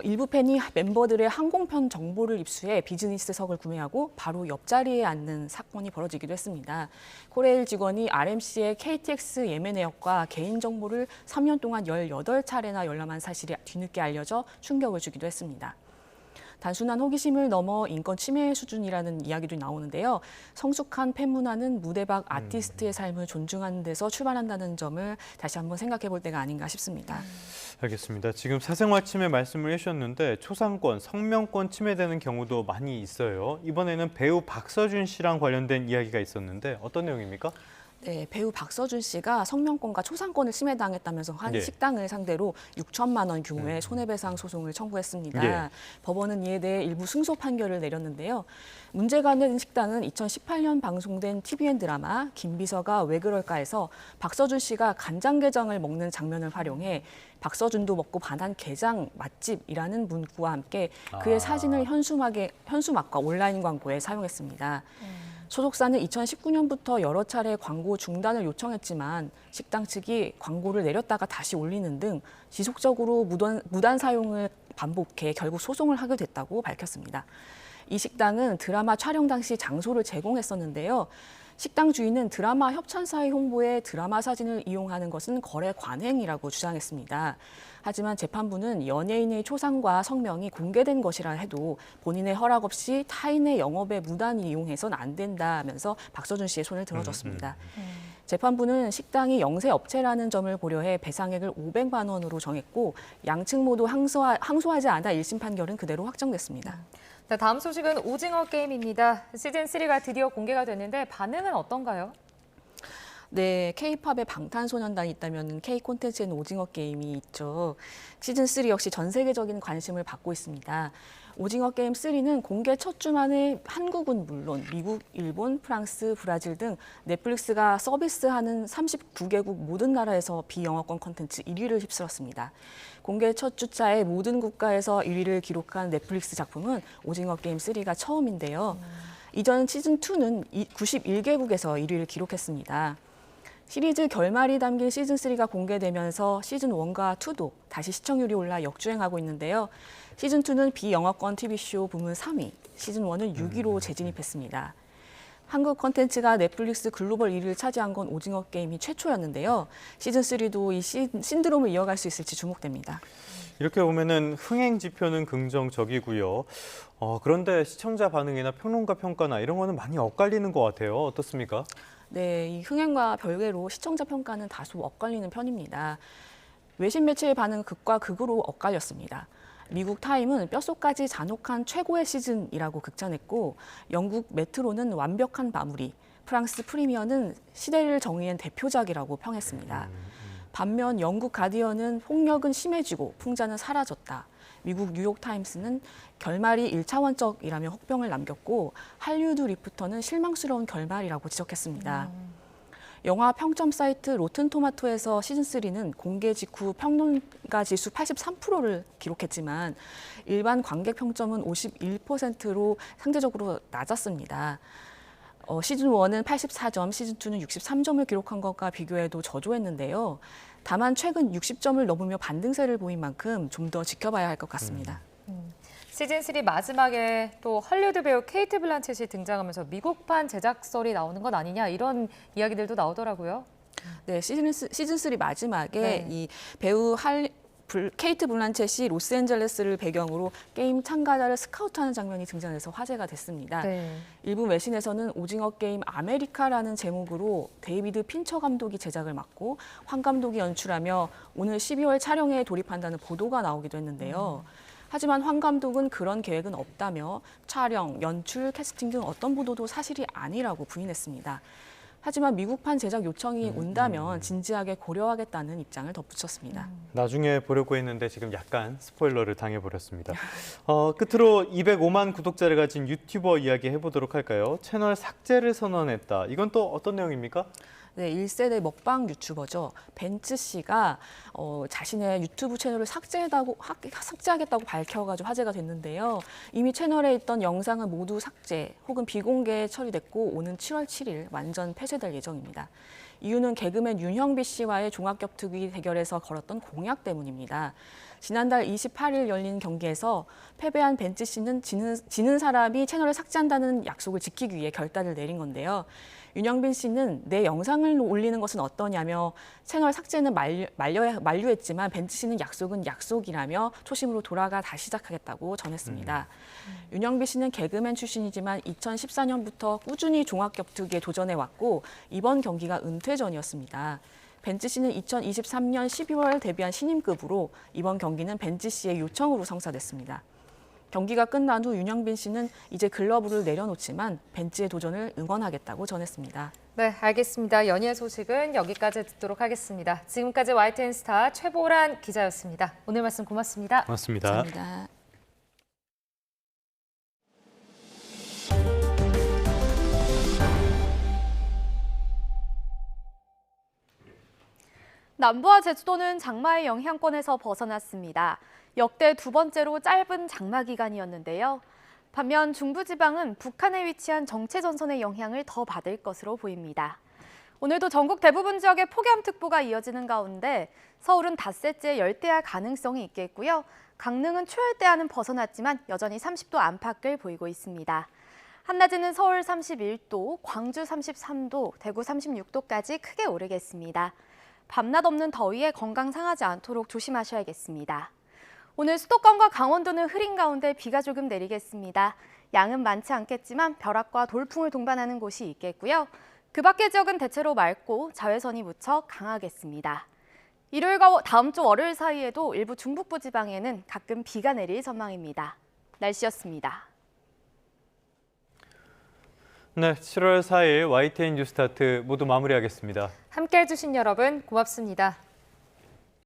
일부 팬이 멤버들의 항공편 정보를 입수해 비즈니스석을 구매하고 바로 옆자리에 앉는 사건이 벌어지기도 했습니다. 코레일 직원이 RMC의 KTX 예매 내역과 개인정보를 3년 동안 18차례나 열람한 사실이 뒤늦게 알려져 충격을 주기도 했습니다. 단순한 호기심을 넘어 인권 침해 수준이라는 이야기도 나오는데요. 성숙한 팬 문화는 무대 밖 아티스트의 삶을 존중하는 데서 출발한다는 점을 다시 한번 생각해 볼 때가 아닌가 싶습니다. 알겠습니다. 지금 사생활 침해 말씀을 해주셨는데 초상권, 성명권 침해되는 경우도 많이 있어요. 이번에는 배우 박서준 씨랑 관련된 이야기가 있었는데 어떤 내용입니까? 네, 배우 박서준 씨가 성명권과 초상권을 침해당했다면서 한 식당을 상대로 6천만 원 규모의 손해배상 소송을 청구했습니다. 법원은 이에 대해 일부 승소 판결을 내렸는데요. 문제가 된 식당은 2018년 방송된 TVN 드라마 김비서가 왜 그럴까에서 박서준 씨가 간장게장을 먹는 장면을 활용해 박서준도 먹고 반한 게장 맛집이라는 문구와 함께 그의 사진을 현수막과 온라인 광고에 사용했습니다. 소속사는 2019년부터 여러 차례 광고 중단을 요청했지만 식당 측이 광고를 내렸다가 다시 올리는 등 지속적으로 무단 사용을 반복해 결국 소송을 하게 됐다고 밝혔습니다. 이 식당은 드라마 촬영 당시 장소를 제공했었는데요. 식당 주인은 드라마 협찬사의 홍보에 드라마 사진을 이용하는 것은 거래 관행이라고 주장했습니다. 하지만 재판부는 연예인의 초상과 성명이 공개된 것이라 해도 본인의 허락 없이 타인의 영업에 무단 이용해서는 안 된다면서 박서준 씨의 손을 들어줬습니다. 재판부는 식당이 영세업체라는 점을 고려해 배상액을 500만 원으로 정했고 양측 모두 항소하지 않아 1심 판결은 그대로 확정됐습니다. 자, 다음 소식은 오징어 게임입니다. 시즌3가 드디어 공개가 됐는데 반응은 어떤가요? 네, K-팝의 방탄소년단이 있다면 K 콘텐츠에는 오징어 게임이 있죠. 시즌 3 역시 전 세계적인 관심을 받고 있습니다. 오징어 게임 3는 공개 첫 주 만에 한국은 물론 미국, 일본, 프랑스, 브라질 등 넷플릭스가 서비스하는 39개국 모든 나라에서 비영어권 콘텐츠 1위를 휩쓸었습니다. 공개 첫 주차에 모든 국가에서 1위를 기록한 넷플릭스 작품은 오징어 게임 3가 처음인데요. 이전 시즌 2는 91개국에서 1위를 기록했습니다. 시리즈 결말이 담긴 시즌 3가 공개되면서 시즌 1과 2도 다시 시청률이 올라 역주행하고 있는데요. 시즌 2는 비영어권 TV쇼 부문 3위, 시즌 1은 6위로 재진입했습니다. 한국 콘텐츠가 넷플릭스 글로벌 1위를 차지한 건 오징어 게임이 최초였는데요. 시즌 3도 이 신드롬을 이어갈 수 있을지 주목됩니다. 이렇게 보면은 흥행 지표는 긍정적이고요. 그런데 시청자 반응이나 평론가 평가나 이런 거는 많이 엇갈리는 것 같아요. 어떻습니까? 네, 이 흥행과 별개로 시청자 평가는 다소 엇갈리는 편입니다. 외신 매체의 반응은 극과 극으로 엇갈렸습니다. 미국 타임은 뼛속까지 잔혹한 최고의 시즌이라고 극찬했고, 영국 메트로는 완벽한 마무리, 프랑스 프리미어는 시대를 정의한 대표작이라고 평했습니다. 반면 영국 가디언은 폭력은 심해지고 풍자는 사라졌다. 미국 뉴욕타임스는 결말이 1차원적이라며 혹평을 남겼고, 할리우드 리포터는 실망스러운 결말이라고 지적했습니다. 영화 평점 사이트 로튼토마토에서 시즌3는 공개 직후 평론가 지수 83%를 기록했지만 일반 관객 평점은 51%로 상대적으로 낮았습니다. 시즌1은 84점, 시즌2는 63점을 기록한 것과 비교해도 저조했는데요. 다만 최근 60점을 넘으며 반등세를 보인 만큼 좀 더 지켜봐야 할 것 같습니다. 시즌3 마지막에 또 헐리우드 배우 케이트 블란쳇이 등장하면서 미국판 제작설이 나오는 건 아니냐 이런 이야기들도 나오더라고요. 네, 시즌3 마지막에 네. 이 배우 케이트 블란쳇이 로스앤젤레스를 배경으로 게임 참가자를 스카우트하는 장면이 등장해서 화제가 됐습니다. 네. 일부 외신에서는 오징어 게임 아메리카라는 제목으로 데이비드 핀처 감독이 제작을 맡고 황 감독이 연출하며 오늘 12월 촬영에 돌입한다는 보도가 나오기도 했는데요. 하지만 황 감독은 그런 계획은 없다며 촬영, 연출, 캐스팅 등 어떤 보도도 사실이 아니라고 부인했습니다. 하지만 미국판 제작 요청이 온다면 진지하게 고려하겠다는 입장을 덧붙였습니다. 나중에 보려고 했는데 지금 약간 스포일러를 당해버렸습니다. 끝으로 205만 구독자를 가진 유튜버 이야기 해보도록 할까요? 채널 삭제를 선언했다. 이건 또 어떤 내용입니까? 네, 1세대 먹방 유튜버죠. 벤츠 씨가 자신의 유튜브 채널을 삭제하겠다고 밝혀가지고 화제가 됐는데요. 이미 채널에 있던 영상은 모두 삭제 혹은 비공개 처리됐고 오는 7월 7일 완전 폐쇄될 예정입니다. 이유는 개그맨 윤형비 씨와의 종합격투기 대결에서 걸었던 공약 때문입니다. 지난달 28일 열린 경기에서 패배한 벤츠 씨는 지는 사람이 채널을 삭제한다는 약속을 지키기 위해 결단을 내린 건데요. 윤영빈 씨는 내 영상을 올리는 것은 어떠냐며 채널 삭제는 만류했지만 벤츠 씨는 약속은 약속이라며 초심으로 돌아가 다시 시작하겠다고 전했습니다. 윤영빈 씨는 개그맨 출신이지만 2014년부터 꾸준히 종합격투기에 도전해왔고 이번 경기가 은퇴전이었습니다. 벤츠 씨는 2023년 12월 데뷔한 신인급으로 이번 경기는 벤츠 씨의 요청으로 성사됐습니다. 경기가 끝난 후 윤영빈 씨는 이제 글러브를 내려놓지만 벤츠의 도전을 응원하겠다고 전했습니다. 네, 알겠습니다. 연예 소식은 여기까지 듣도록 하겠습니다. 지금까지 YTN 스타 최보란 기자였습니다. 오늘 말씀 고맙습니다. 고맙습니다. 감사합니다. 남부와 제주도는 장마의 영향권에서 벗어났습니다. 역대 두 번째로 짧은 장마 기간이었는데요. 반면 중부지방은 북한에 위치한 정체전선의 영향을 더 받을 것으로 보입니다. 오늘도 전국 대부분 지역에 폭염특보가 이어지는 가운데 서울은 닷새째 열대야 가능성이 있겠고요. 강릉은 초열대야는 벗어났지만 여전히 30도 안팎을 보이고 있습니다. 한낮에는 서울 31도, 광주 33도, 대구 36도까지 크게 오르겠습니다. 밤낮 없는 더위에 건강 상하지 않도록 조심하셔야겠습니다. 오늘 수도권과 강원도는 흐린 가운데 비가 조금 내리겠습니다. 양은 많지 않겠지만 벼락과 돌풍을 동반하는 곳이 있겠고요. 그 밖의 지역은 대체로 맑고 자외선이 무척 강하겠습니다. 일요일과 다음 주 월요일 사이에도 일부 중북부 지방에는 가끔 비가 내릴 전망입니다. 날씨였습니다. 네, 7월 4일 YTN 뉴스타트 모두 마무리하겠습니다. 함께해 주신 여러분 고맙습니다.